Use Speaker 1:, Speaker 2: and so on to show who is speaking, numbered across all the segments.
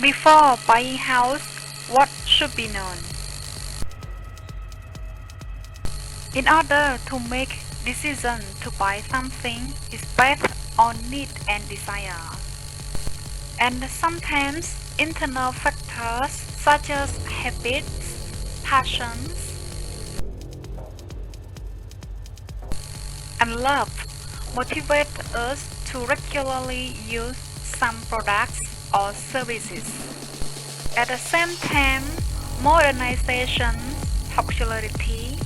Speaker 1: Before buying house, what should be known? In order to make decision to buy something is based on need and desire. And sometimes internal factors such as habits, passions, and love motivate us to regularly use some products or services. At the same time, modernization, popularity,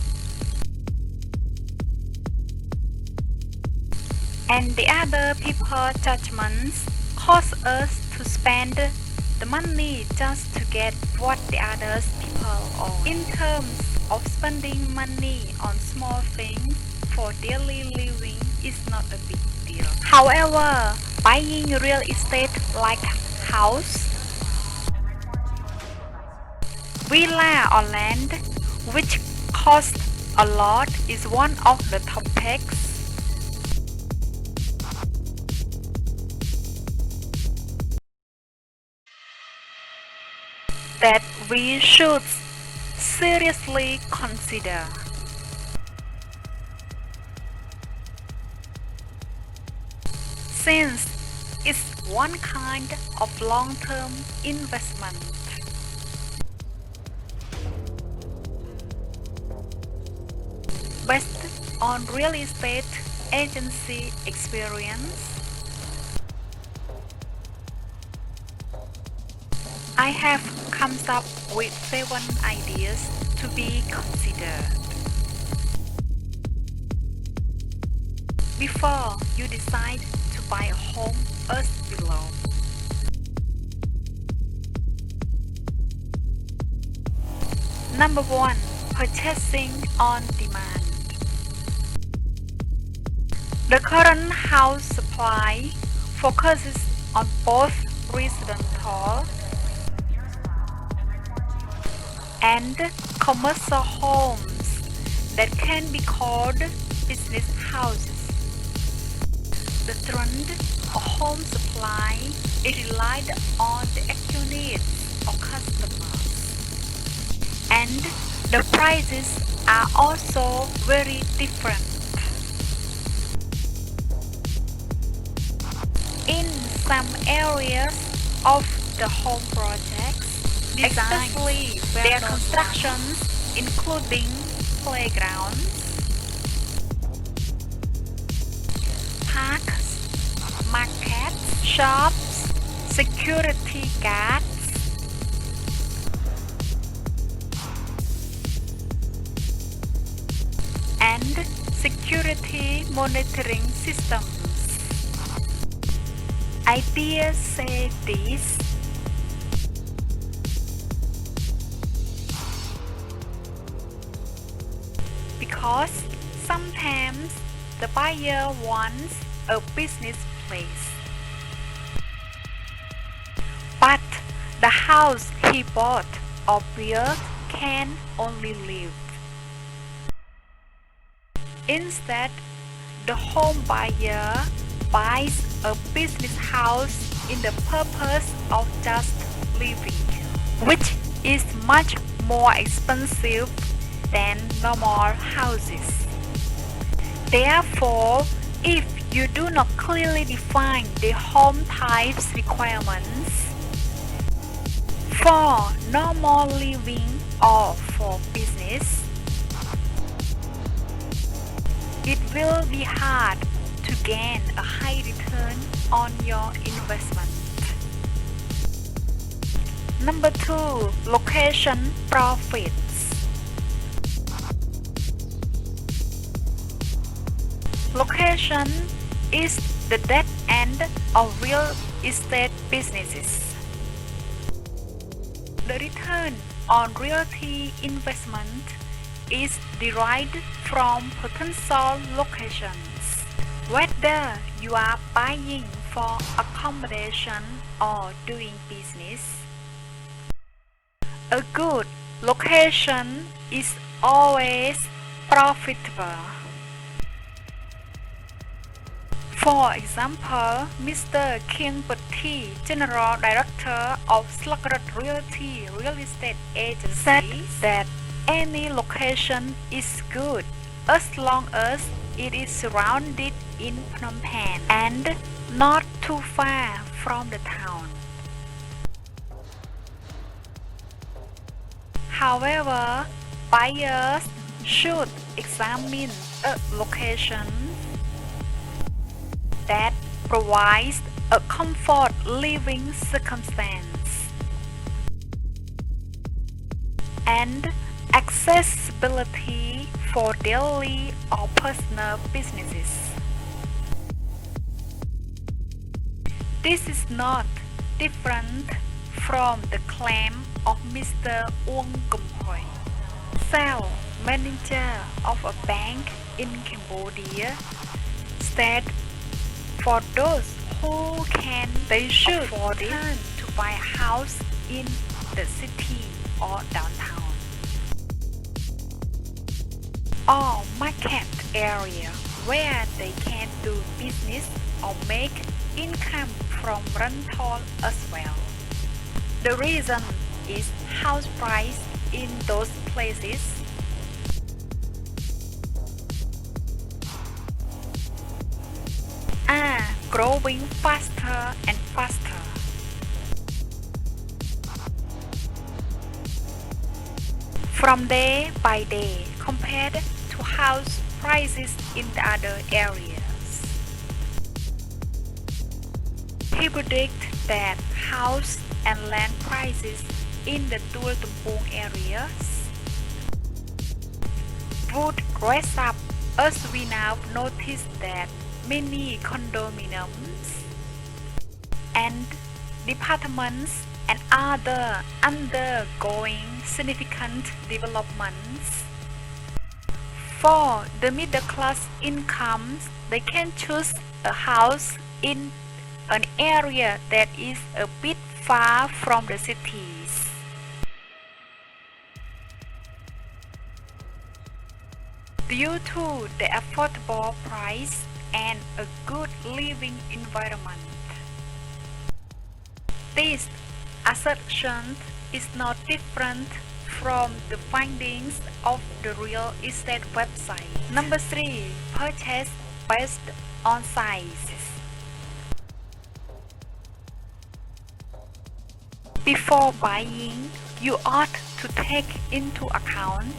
Speaker 1: and the other people's judgments cause us to spend the money just to get what the others people own. In terms of spending money on small things for daily living is not a big deal. However, buying real estate like house, villa or land, which costs a lot, is one of the topics that we should seriously consider. Since it's one kind of long-term investment. Based on real estate agency experience, I have come up with 7 ideas to be considered before you decide to buy a home as below. Number 1. Purchasing on demand. The current house supply focuses on both residential and commercial homes that can be called business houses. The trend of home supply is relied on the actual needs of customers, and the prices are also very different. In some areas of the home projects, especially their constructions, including playgrounds, parks, markets, shops, security guards, and security monitoring systems. I dare say this because sometimes the buyer wants a business place, but the house he bought or built can only live. Instead, the home buyer buys a business house in the purpose of just living, which is much more expensive than normal houses. Therefore, if you do not clearly define the home types requirements for normal living or for business, it will be hard to gain a high return on your investment. Number 2. Location profits. Location is the dead end of real estate businesses. The return on realty investment is derived from potential locations. Whether you are buying for accommodation or doing business, a good location is always profitable. For example, Mr. Kheang Puthy, General Director of Sluggerud Realty Real Estate Agency, said that any location is good as long as it is surrounded in Phnom Penh and not too far from the town. However, buyers should examine a location that provides a comfort living circumstance and accessibility for daily or personal businesses. This is not different from the claim of Mr. Uông Cùm Huay, sales manager of a bank in Cambodia, said for those who can, they should afford it to buy a house in the city or downtown or market area where they can do business or make income from rental as well. The reason is house price in those places are growing faster and faster. From day by day compared to house prices in the other areas. He predicts that house and land prices in the Tuol Tumpung areas would rise up as we now notice that many condominiums and departments and other undergoing significant developments. For the middle class incomes, they can choose a house in an area that is a bit far from the cities. Due to the affordable price and a good living environment. This assertion is not different from the findings of the real estate website. Number 3. Purchase based on size. Before buying, you ought to take into account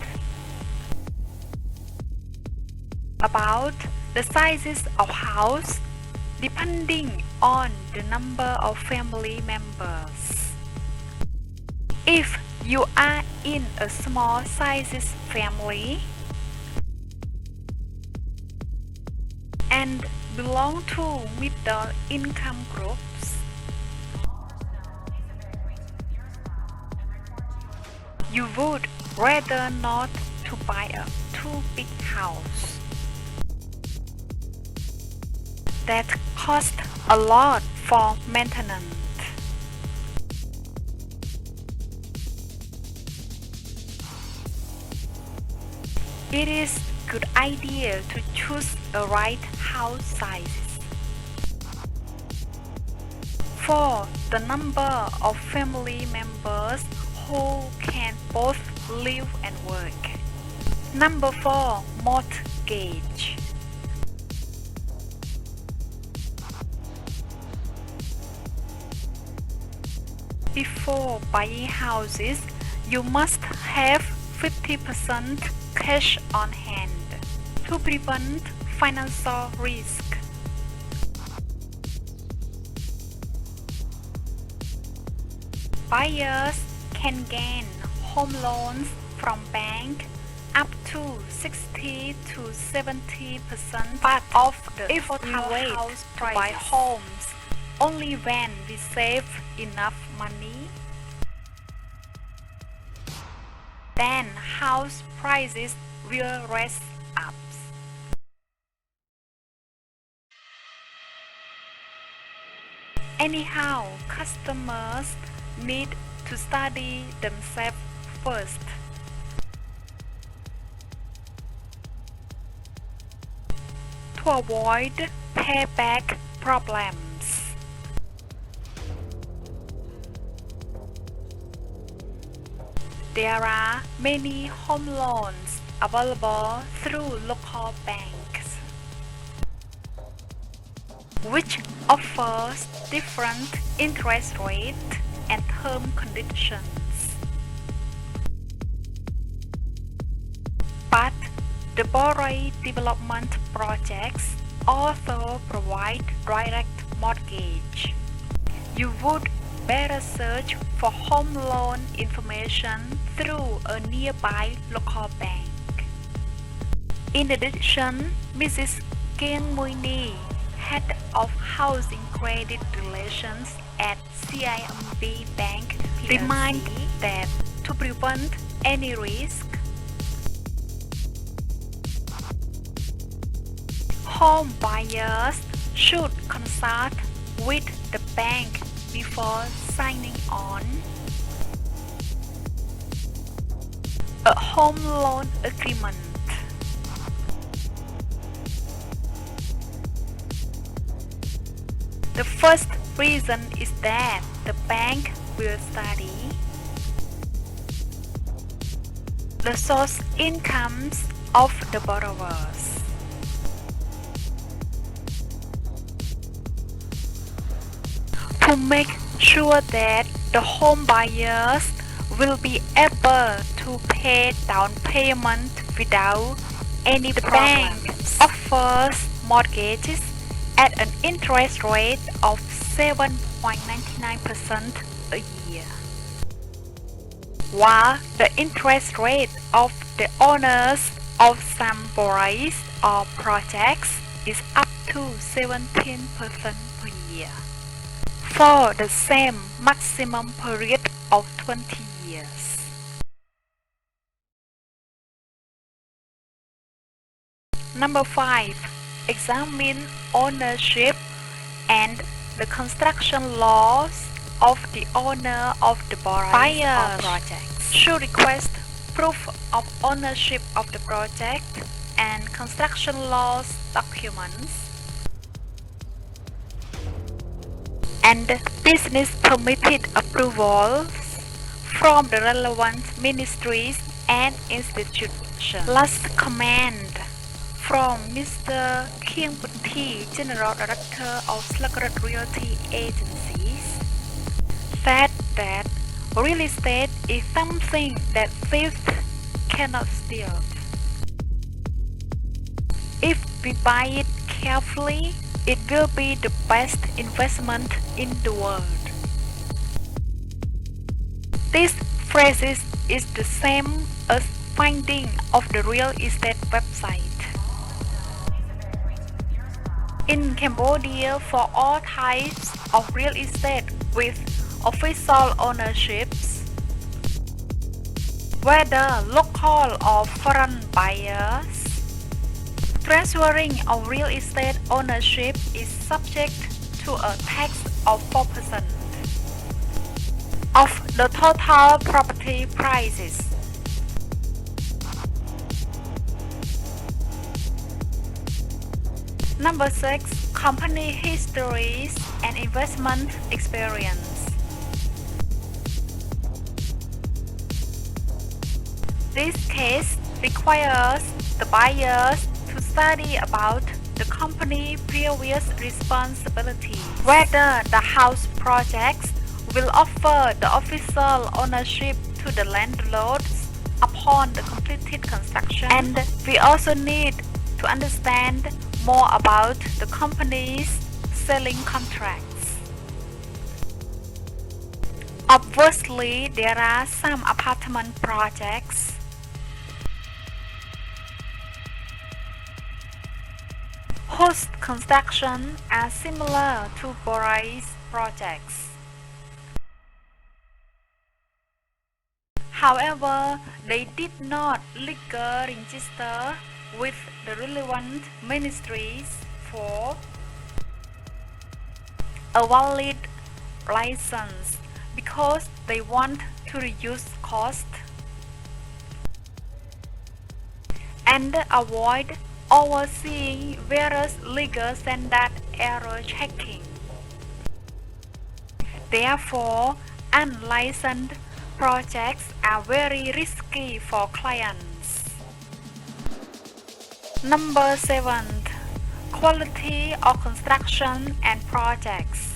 Speaker 1: about the sizes of house depending on the number of family members. If you are in a small sizes family and belong to middle income groups, you would rather not to buy a too big house that cost a lot for maintenance. It is a good idea to choose a right house size for the number of family members who can both live and work. Number 4. Mortgage. Before buying houses, you must have 50% cash on hand to prevent financial risk. Buyers can gain home loans from bank up to 60 to 70% part of the total house to buy homes only when we save enough money. Then house prices will rise up. Anyhow, customers need to study themselves first. To avoid payback problems. There are many home loans available through local banks, which offers different interest rates and term conditions. But the borrowed development projects also provide direct mortgage. You would better search for home loan information through a nearby local bank. In addition, Mrs. Kheang Puthy, Head of Housing Credit Relations at CIMB Bank, reminds that to prevent any risk, home buyers should consult with the bank before signing on a home loan agreement. The first reason is that the bank will study the source incomes of the borrowers. To make sure that the home buyers will be able to pay down payment without any problem. The bank offers mortgages at an interest rate of 7.99% a year, while the interest rate of the owners of some borrowers or projects is up to 17% per year, for the same maximum period of 20 years. Number 5. Examine ownership and the construction laws of the owner of the borrowers or projects. Should request proof of ownership of the project and construction laws documents and business permitted approvals from the relevant ministries and institutions. Last comment from Mr. Kheang Puthy, General Director of Sluggerud Realty Agencies, said that real estate is something that thieves cannot steal. If we buy it carefully, it will be the best investment in the world. This phrase is the same as finding of the real estate website. In Cambodia, for all types of real estate with official ownerships, whether local or foreign buyers, transferring of real estate ownership is subject to a tax of 4% of the total property prices. Number 6. Company histories and investment experience. This case requires the buyers to study about the company's previous responsibilities, whether the house projects will offer the official ownership to the landlords upon the completed construction, and we also need to understand more about the company's selling contracts. Obviously, there are some apartment projects whose construction are similar to borrowed projects. However, they did not legally register with the relevant ministries for a valid license because they want to reduce cost and avoid overseeing various legal standard error checking. Therefore, unlicensed projects are very risky for clients. Number 7. Quality of construction and projects.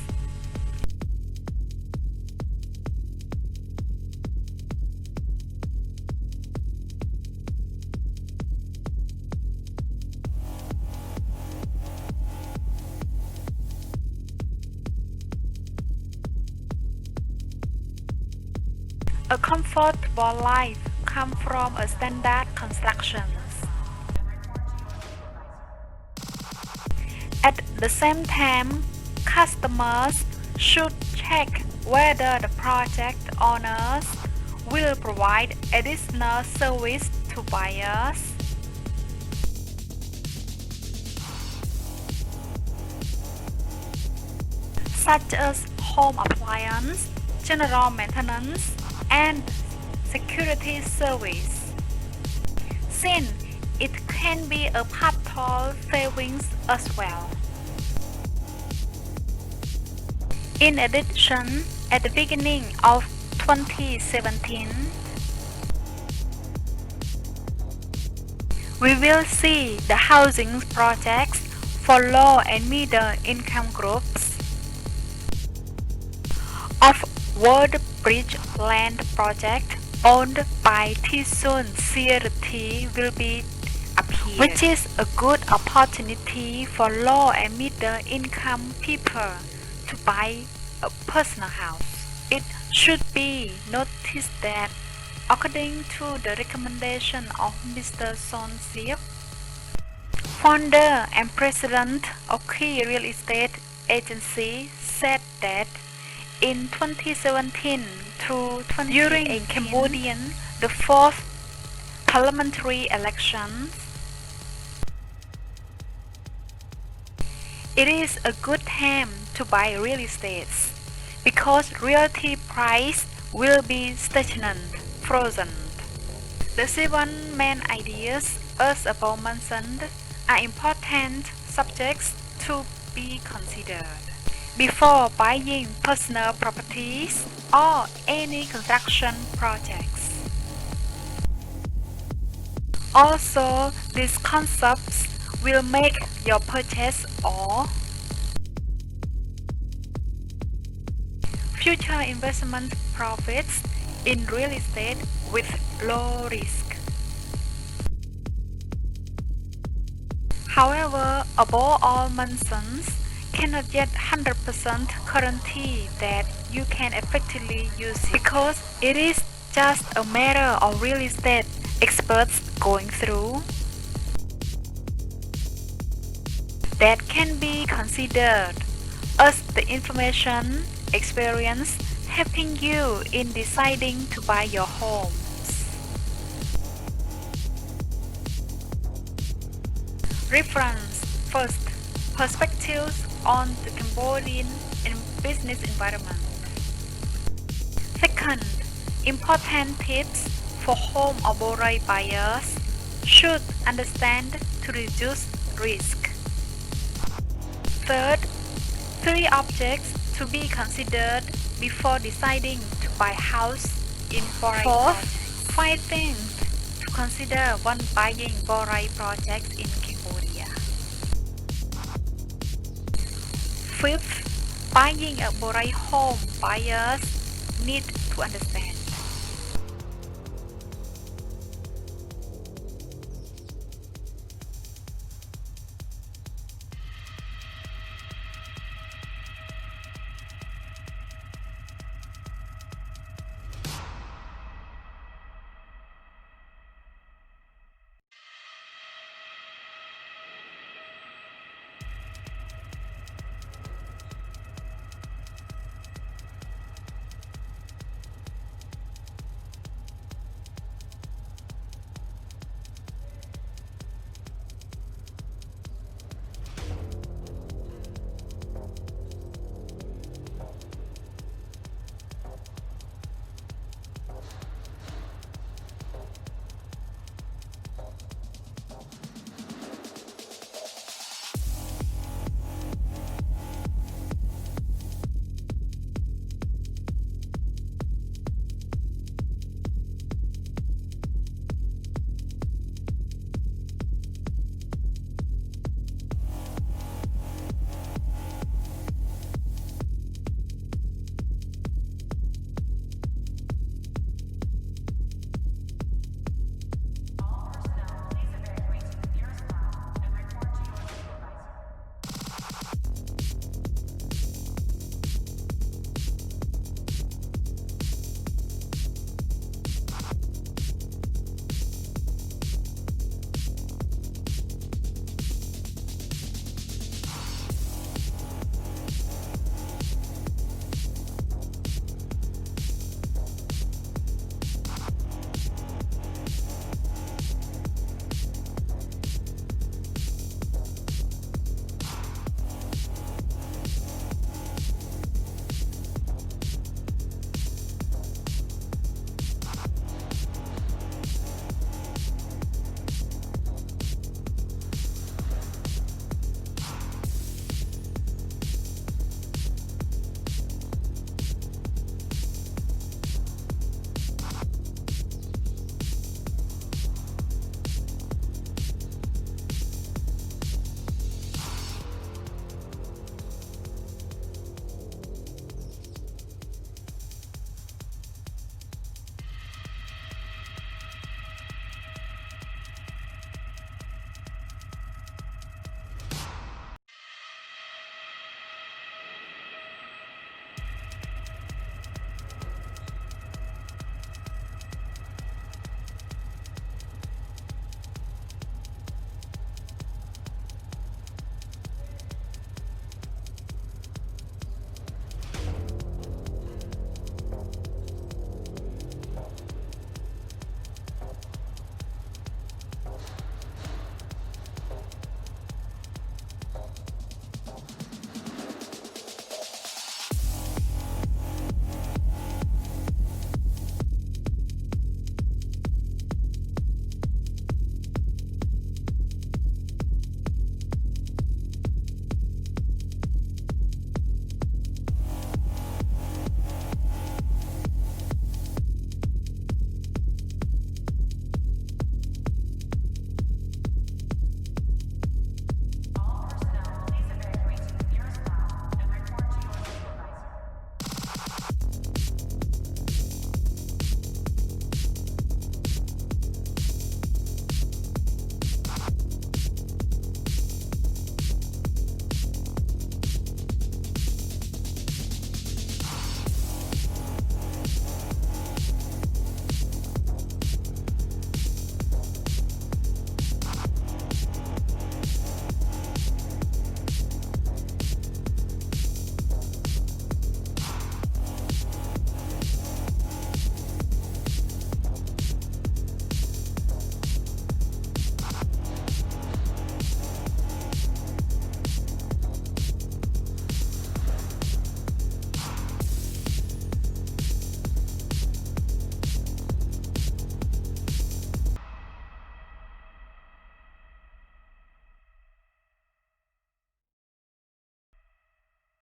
Speaker 1: A comfortable life comes from a standard constructions. At the same time, customers should check whether the project owners will provide additional service to buyers, such as home appliance, general maintenance, and security service, since it can be a part-time savings as well. In addition, at the beginning of 2017, we will see the housing projects for low and middle income groups of World Bridge Land project owned by Thyssen Realty will be appeared, which is a good opportunity for low and middle income people to buy a personal house. It should be noticed that, according to the recommendation of Mr. Sovann, founder and president of Key Real Estate Agency, said that in 2017 through 2018, during Cambodian, the fourth parliamentary elections, it is a good time to buy real estate because realty price will be stagnant, frozen. The 7 main ideas as above mentioned are important subjects to be considered before buying personal properties or any construction projects. Also, these concepts will make your purchase or future investment profits in real estate with low risk. However, above all mentions cannot yet 100% guarantee that you can effectively use it because it is just a matter of real estate experts going through that can be considered as the information experience helping you in deciding to buy your homes. Reference. First, perspectives on the Cambodian business environment. Second, important tips for home or borrowing buyers should understand to reduce risk. Third, 3 objects to be considered before deciding to buy house in foreign. Fourth, 5 things to consider when buying borrowing projects in Cambodia. Fifth, buying a borrowing home buyers need to understand.